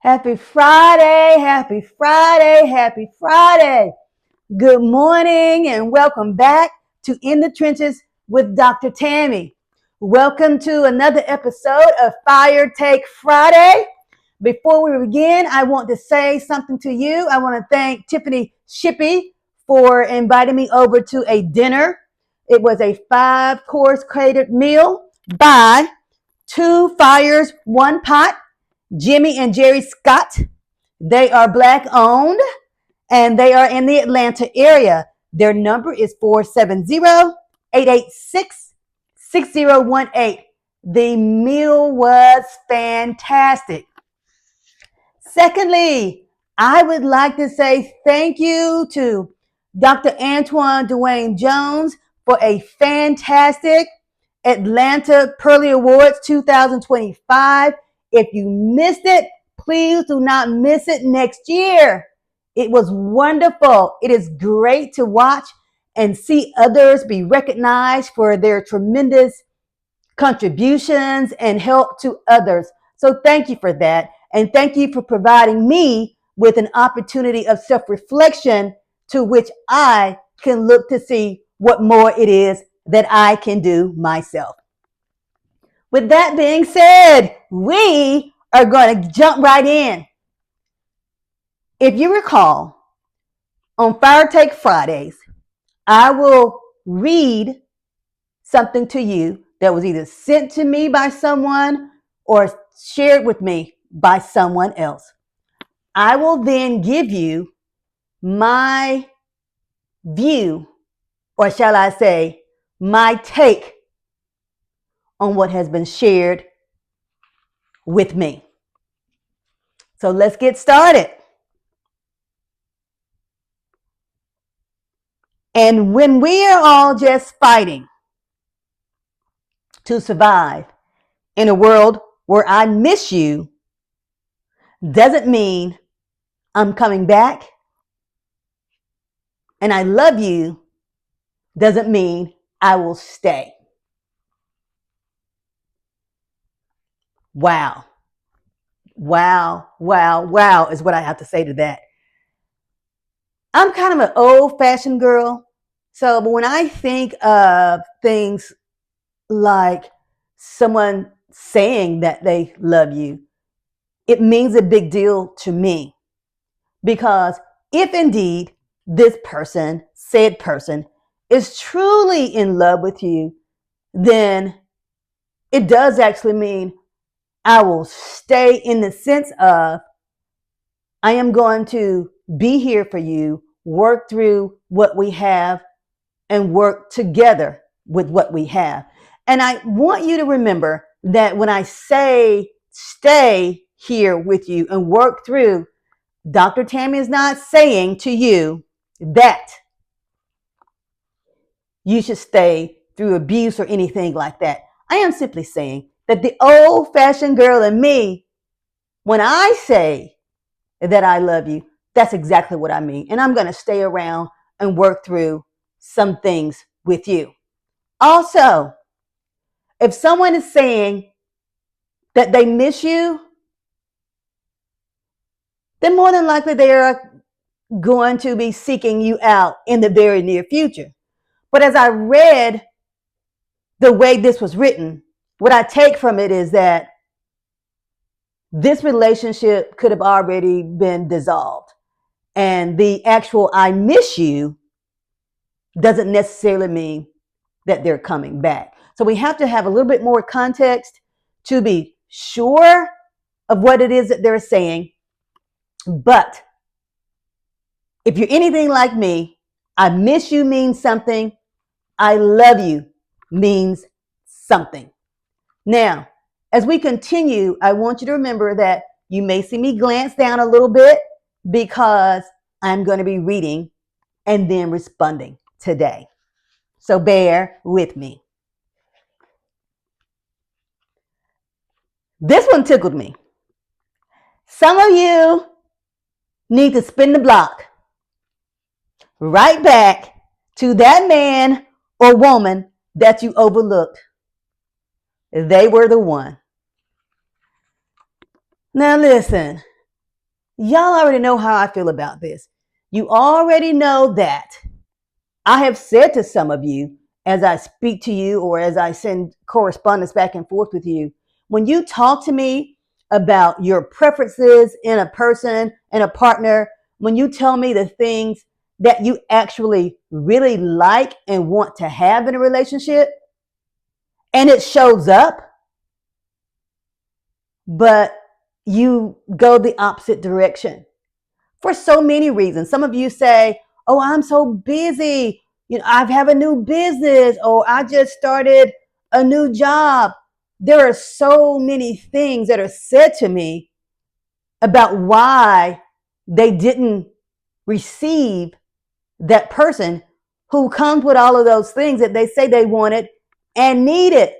Happy Friday, happy Friday, happy Friday. Good morning and welcome back to In the Trenches with Dr. Tammy. Welcome to another episode of Fire Take Friday. Before we begin, I want to say something to you. I want to thank Tiffany Shippey for inviting me over to a dinner. It was a 5-course catered meal by Two Fires, One Pot, Jimmy and Jerry Scott. They are Black owned and they are in the Atlanta area. Their number is 470-886-6018. The meal was fantastic. Secondly, I would like to say thank you to Dr. Antoine Dwayne Jones for a fantastic Atlanta Pearly Awards 2025. If you missed it, please do not miss it next year. It was wonderful. It is great to watch and see others be recognized for their tremendous contributions and help to others. So thank you for that. And thank you for providing me with an opportunity of self-reflection to which I can look to see what more it is that I can do myself. With that being said, we are going to jump right in. If you recall, on Fire Take Fridays, I will read something to you that was either sent to me by someone or shared with me by someone else. I will then give you my view, or shall I say, my take on what has been shared with me. So let's get started. And when we are all just fighting to survive in a world where I miss you, doesn't mean I'm coming back. And I love you doesn't mean I will stay. Wow. Wow, wow, wow is what I have to say to that. I'm kind of an old-fashioned girl. So when I think of things like someone saying that they love you, it means a big deal to me. Because if indeed this person, said person, is truly in love with you, then it does actually mean I will stay, in the sense of I am going to be here for you, work through what we have, and work together with what we have. And I want you to remember that when I say stay here with you and work through, Dr. Tammy is not saying to you that you should stay through abuse or anything like that. I am simply saying that the old-fashioned girl in me, when I say that I love you, that's exactly what I mean. And I'm going to stay around and work through some things with you. Also, if someone is saying that they miss you, then more than likely they are going to be seeking you out in the very near future. But as I read the way this was written, what I take from it is that this relationship could have already been dissolved. And the actual I miss you doesn't necessarily mean that they're coming back. So we have to have a little bit more context to be sure of what it is that they're saying. But if you're anything like me, I miss you means something. I love you means something. Now, as we continue, I want you to remember that you may see me glance down a little bit because I'm going to be reading and then responding today. So bear with me. This one tickled me. Some of you need to spin the block right back to that man or woman that you overlooked. They were the one. Now listen, Y'all already know how I feel about this. You already know that I have said to some of you as I speak to you or as I send correspondence back and forth with you, when you talk to me about your preferences in a person and a partner, when you tell me the things that you actually really like and want to have in a relationship, and it shows up, but you go the opposite direction for so many reasons. Some of you say, "Oh, I'm so busy. I have a new business, or I just started a new job." There are so many things that are said to me about why they didn't receive that person who comes with all of those things that they say they wanted and needed.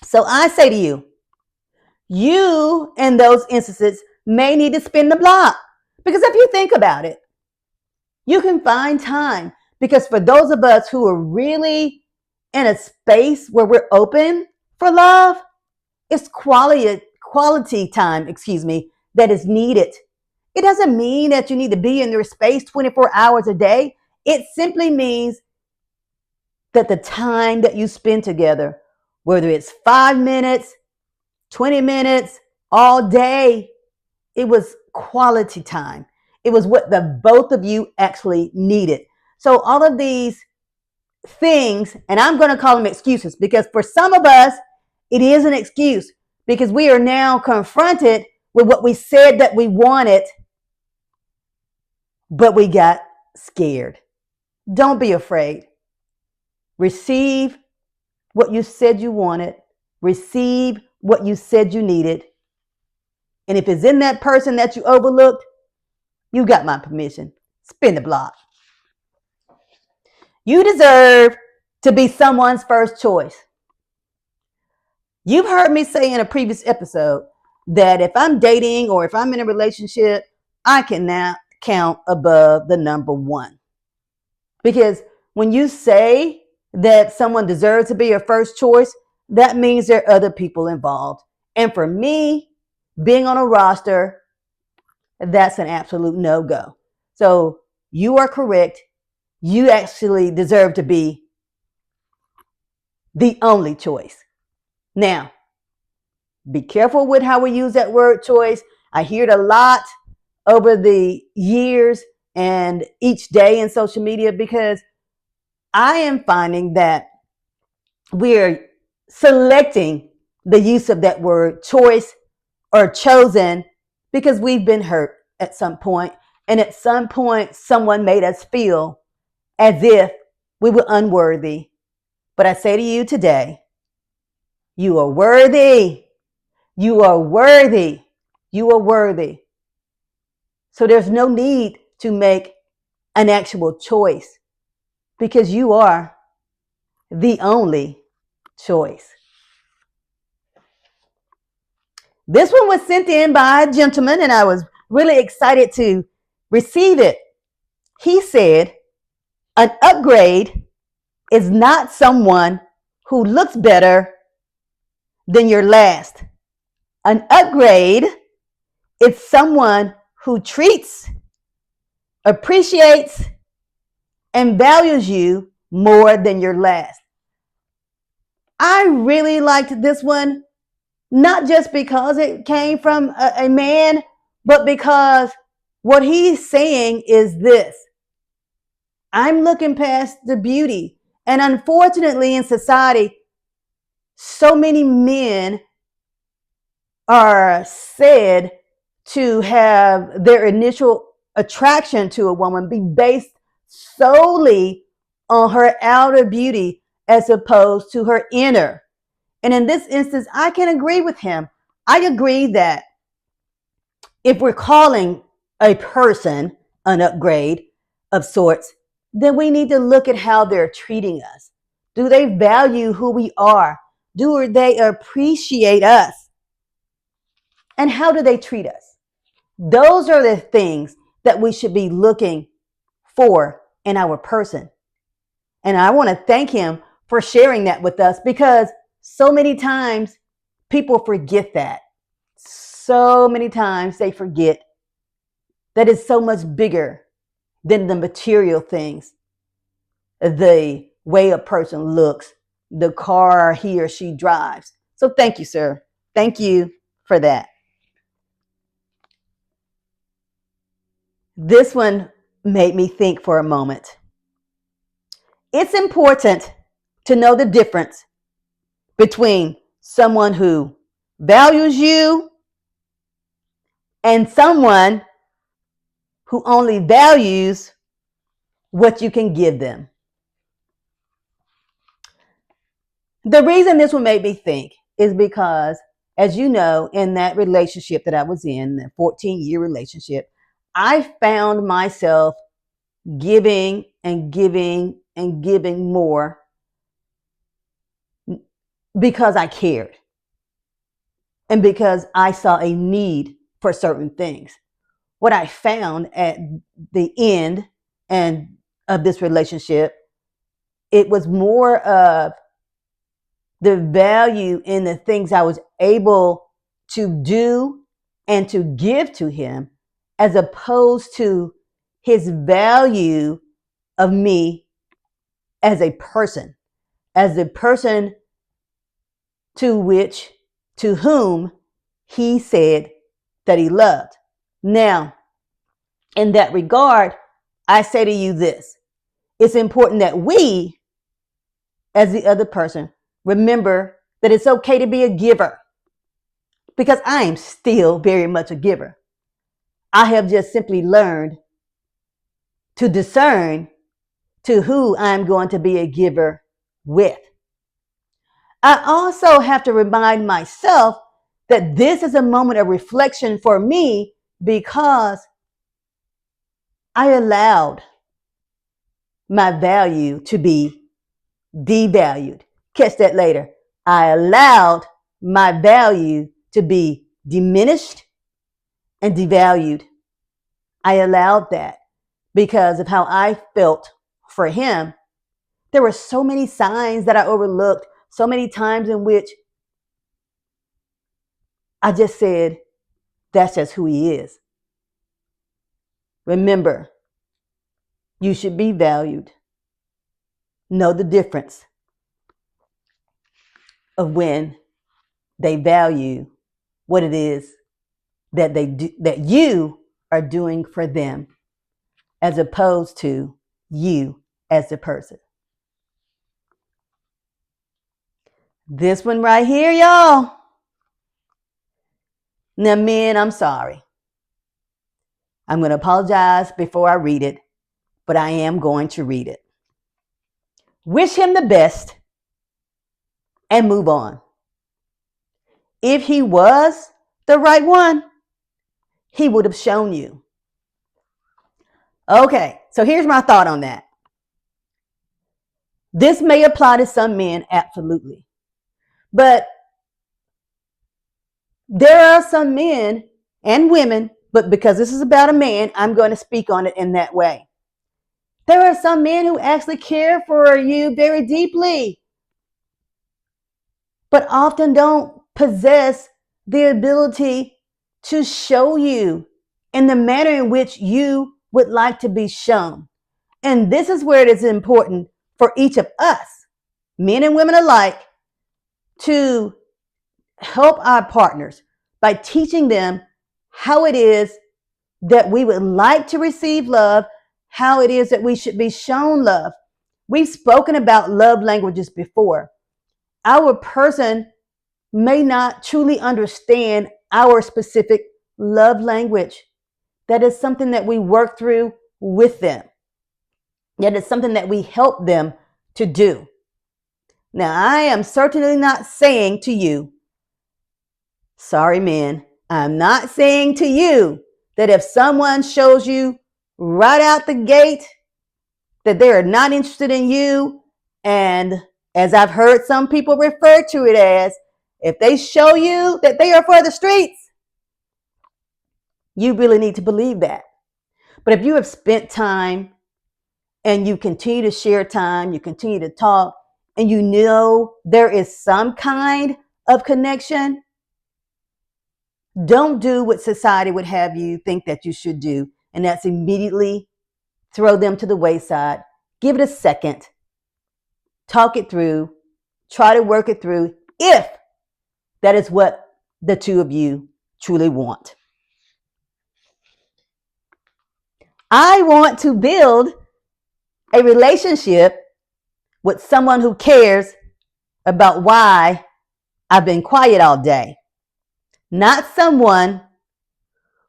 So I say to you, you in those instances may need to spin the block. Because if you think about it, you can find time. Because for those of us who are really in a space where we're open for love, it's quality time, that is needed. It doesn't mean that you need to be in their space 24 hours a day. It simply means that the time that you spend together, whether it's 5 minutes, 20 minutes, all day, it was quality time. It was what the both of you actually needed. So all of these things, and I'm going to call them excuses, because for some of us, it is an excuse because we are now confronted with what we said that we wanted, but we got scared. Don't be afraid. Receive what you said you wanted. Receive what you said you needed. And if it's in that person that you overlooked, you got my permission. Spin the block. You deserve to be someone's first choice. You've heard me say in a previous episode that if I'm dating or if I'm in a relationship, I cannot count above the number one. Because when you say that someone deserves to be your first choice, that means there are other people involved. And for me, being on a roster, that's an absolute no-go. So you are correct. You actually deserve to be the only choice. Now, be careful with how we use that word choice. I hear it a lot over the years and each day in social media because I am finding that we're selecting the use of that word choice or chosen because we've been hurt at some point. And at some point, someone made us feel as if we were unworthy. But I say to you today, you are worthy. You are worthy. You are worthy. So there's no need to make an actual choice because you are the only choice. This one was sent in by a gentleman and I was really excited to receive it. He said, an upgrade is not someone who looks better than your last. An upgrade is someone who treats, appreciates, and values you more than your last. I really liked this one, not just because it came from a man, but because what he's saying is this. I'm looking past the beauty. And unfortunately, in society, so many men are said to have their initial attraction to a woman be based solely on her outer beauty as opposed to her inner. And in this instance, I can agree with him. I agree that if we're calling a person an upgrade of sorts, then we need to look at how they're treating us. Do they value who we are? Do they appreciate us? And how do they treat us? Those are the things that we should be looking for in our person. And I want to thank him for sharing that with us because so many times people forget that. So many times they forget that is so much bigger than the material things, the way a person looks, the car he or she drives. So thank you, sir. Thank you for that. This one made me think for a moment. It's important to know the difference between someone who values you and someone who only values what you can give them. The reason this one made me think is because, as you know, in that relationship that I was in, the 14-year relationship, I found myself giving and giving and giving more because I cared and because I saw a need for certain things. What I found at the end and of this relationship, it was more of the value in the things I was able to do and to give to him, as opposed to his value of me as a person to whom he said that he loved. Now, in that regard, I say to you this: it's important that we, as the other person, remember that it's okay to be a giver, because I am still very much a giver. I have just simply learned to discern to who I'm going to be a giver with. I also have to remind myself that this is a moment of reflection for me, because I allowed my value to be devalued. Catch that later. I allowed my value to be diminished and devalued. I allowed that because of how I felt for him. There were so many signs that I overlooked, so many times in which I just said, that's just who he is. Remember, you should be valued. Know the difference of when they value what it is that they do, that you are doing for them, as opposed to you as the person. This one right here, y'all. Now, men, I'm sorry. I'm going to apologize before I read it, but I am going to read it. Wish him the best and move on. If he was the right one, he would have shown you. Okay, so here's my thought on that. This may apply to some men, absolutely. But there are some men and women, but because this is about a man, I'm going to speak on it in that way. There are some men who actually care for you very deeply, but often don't possess the ability to show you in the manner in which you would like to be shown. And this is where it is important for each of us, men and women alike, to help our partners by teaching them how it is that we would like to receive love, how it is that we should be shown love. We've spoken about love languages before. Our person may not truly understand our specific love language. That is something that we work through with them. That is something that we help them to do. Now, I am certainly not saying to you, sorry, men, I'm not saying to you that if someone shows you right out the gate that they are not interested in you, and as I've heard some people refer to it as, if they show you that they are for the streets, you really need to believe that. But if you have spent time and you continue to share time, you continue to talk, and you know there is some kind of connection, don't do what society would have you think that you should do. and that's immediately throw them to the wayside. Give it a second. Talk it through. Try to work it through if that is what the two of you truly want. I want to build a relationship with someone who cares about why I've been quiet all day. Not someone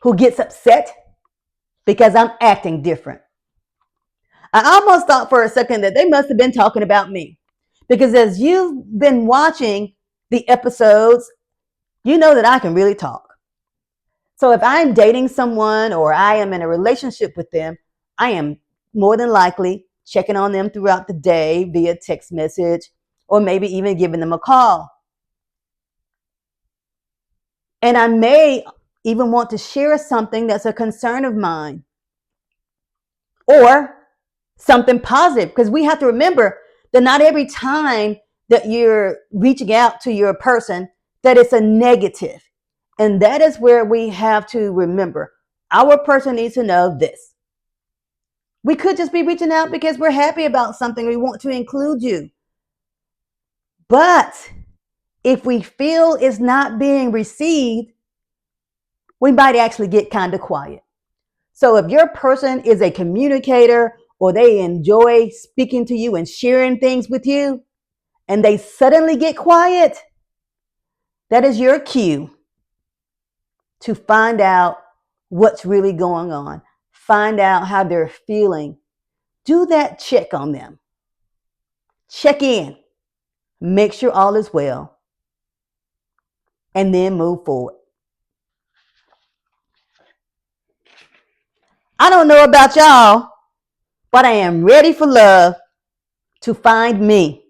who gets upset because I'm acting different. I almost thought for a second that they must have been talking about me. Because as you've been watching the episodes, you know that I can really talk. So if I'm dating someone or I am in a relationship with them, I am more than likely checking on them throughout the day via text message or maybe even giving them a call. And I may even want to share something that's a concern of mine or something positive, because we have to remember that not every time that you're reaching out to your person that it's a negative. And that is where we have to remember our person needs to know this. We could just be reaching out because we're happy about something. We want to include you. But if we feel it's not being received, we might actually get kind of quiet. So if your person is a communicator or they enjoy speaking to you and sharing things with you, and they suddenly get quiet, that is your cue to find out what's really going on. Find out how they're feeling. Do that check on them. Check in. Make sure all is well. And then move forward. I don't know about y'all, but I am ready for love to find me.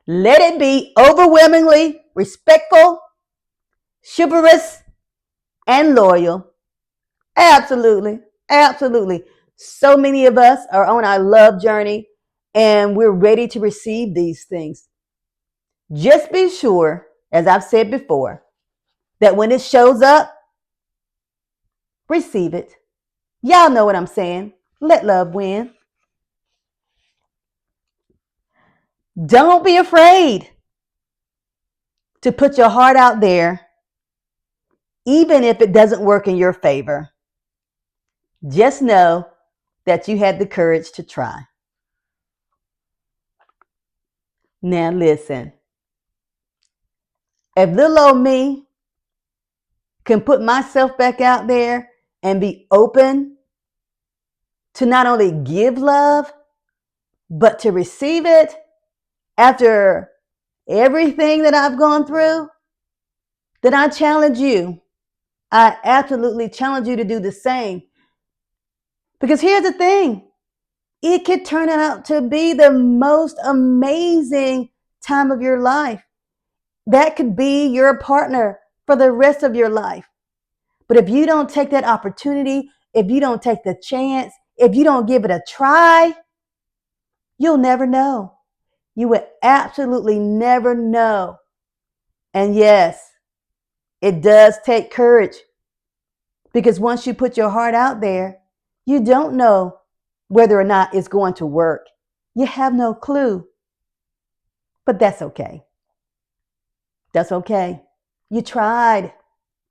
Let it be overwhelmingly respectful, chivalrous, and loyal. Absolutely. Absolutely. So many of us are on our love journey and we're ready to receive these things. Just be sure, as I've said before, that when it shows up, receive it. Y'all know what I'm saying. Let love win. Don't be afraid to put your heart out there, even if it doesn't work in your favor. Just know that you had the courage to try. Now listen, if little old me can put myself back out there and be open to not only give love, but to receive it after everything that I've gone through, then I challenge you. I absolutely challenge you to do the same. Because here's the thing, it could turn out to be the most amazing time of your life. That could be your partner for the rest of your life. But if you don't take that opportunity, if you don't take the chance, if you don't give it a try, you'll never know. You would absolutely never know. And yes, it does take courage, because once you put your heart out there, you don't know whether or not it's going to work. You have no clue. But that's okay. That's okay. You tried.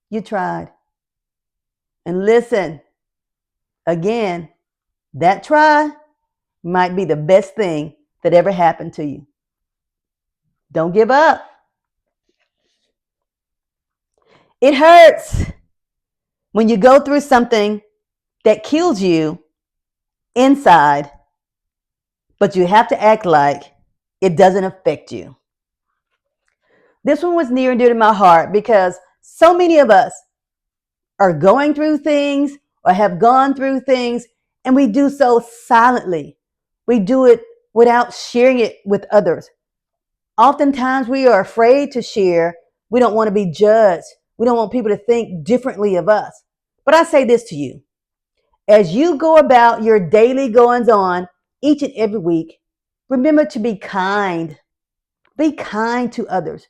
You tried. And listen, again, that try might be the best thing that ever happened to you. Don't give up. It hurts when you go through something that kills you inside, but you have to act like it doesn't affect you. This one was near and dear to my heart because so many of us are going through things or have gone through things, and we do so silently. We do it without sharing it with others. Oftentimes we are afraid to share. We don't want to be judged. We don't want people to think differently of us. But I say this to you. As you go about your daily goings on each and every week, remember to be kind. Be kind to others.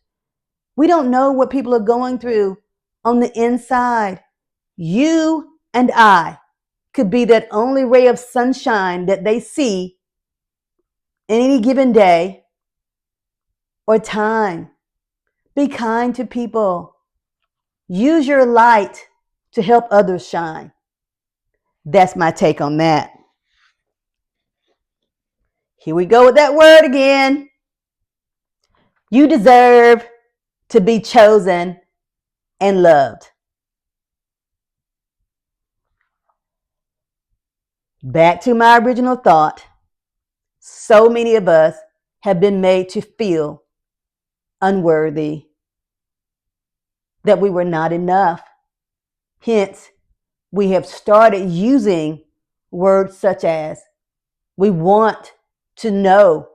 We don't know what people are going through on the inside. You and I could be that only ray of sunshine that they see in any given day or time. Be kind to people. Use your light to help others shine. That's my take on that. Here we go with that word again. You deserve to be chosen and loved. Back to my original thought. So many of us have been made to feel unworthy, that we were not enough. Hence, we have started using words such as, we want to know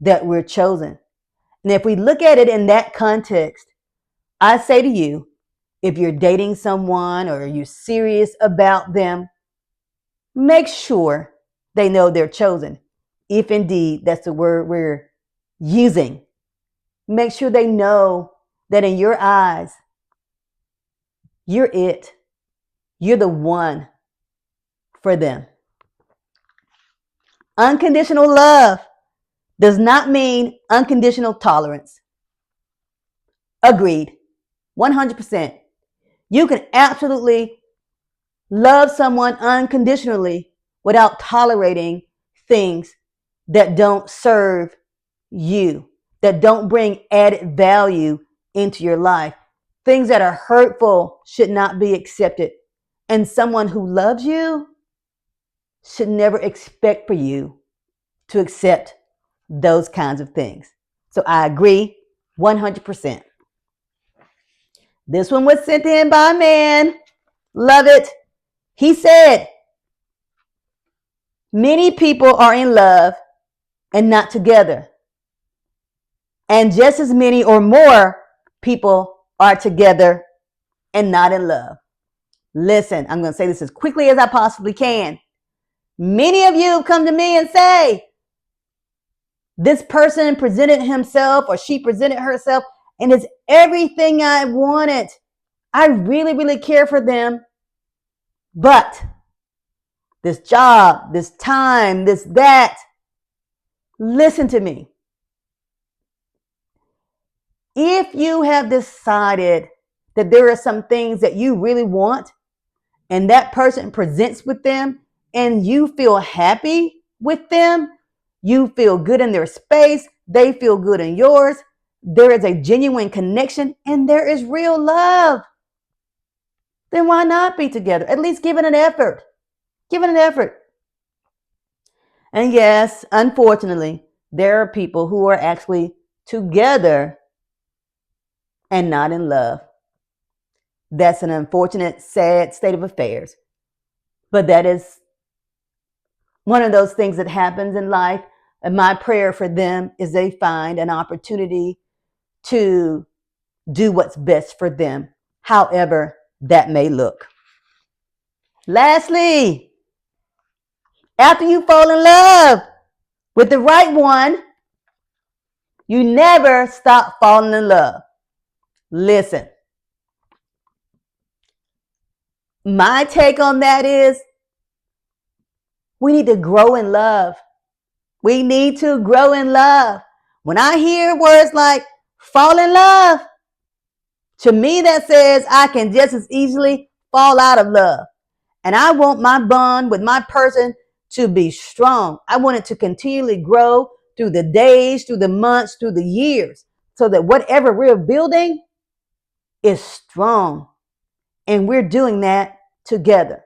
that we're chosen. And if we look at it in that context, I say to you, if you're dating someone or you're serious about them, make sure they know they're chosen. If indeed that's the word we're using, make sure they know that in your eyes, you're it. You're the one for them. Unconditional love does not mean unconditional tolerance. Agreed. 100%. You can absolutely love someone unconditionally without tolerating things that don't serve you, that don't bring added value into your life. Things that are hurtful should not be accepted. And someone who loves you should never expect for you to accept those kinds of things. So I agree 100%. This one was sent in by a man. Love it. He said, many people are in love and not together. And just as many or more people are together and not in love. Listen, I'm going to say this as quickly as I possibly can. Many of you come to me and say, this person presented himself or she presented herself and it's everything I wanted. I really, really care for them. But this job, this time, this, that. Listen to me. If you have decided that there are some things that you really want and that person presents with them and you feel happy with them, you feel good in their space, they feel good in yours, there is a genuine connection and there is real love, then why not be together? At least give it an effort. Give it an effort. And yes, unfortunately, there are people who are actually together and not in love. That's an unfortunate, sad state of affairs. But that is one of those things that happens in life. And my prayer for them is they find an opportunity to do what's best for them, however that may look. Lastly, after you fall in love with the right one, you never stop falling in love. Listen, my take on that is we need to grow in love. We need to grow in love. When I hear words like fall in love, to me that says I can just as easily fall out of love. And I want my bond with my person to be strong. I want it to continually grow through the days, through the months, through the years, so that whatever we're building is strong. And we're doing that together.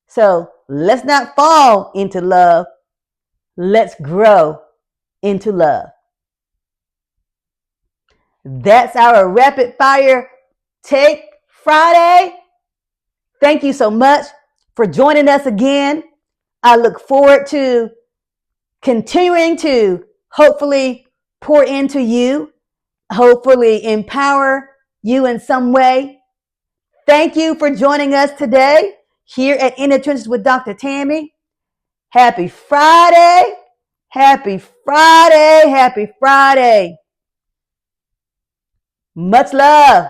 So let's not fall into love. Let's grow into love. That's our rapid fire take Friday. Thank you so much for joining us again. I look forward to continuing to hopefully pour into you, hopefully empower you in some way. Thank you for joining us today here at In the Trenches with Dr. Tammy. Happy Friday. Happy Friday. Happy Friday. Much love.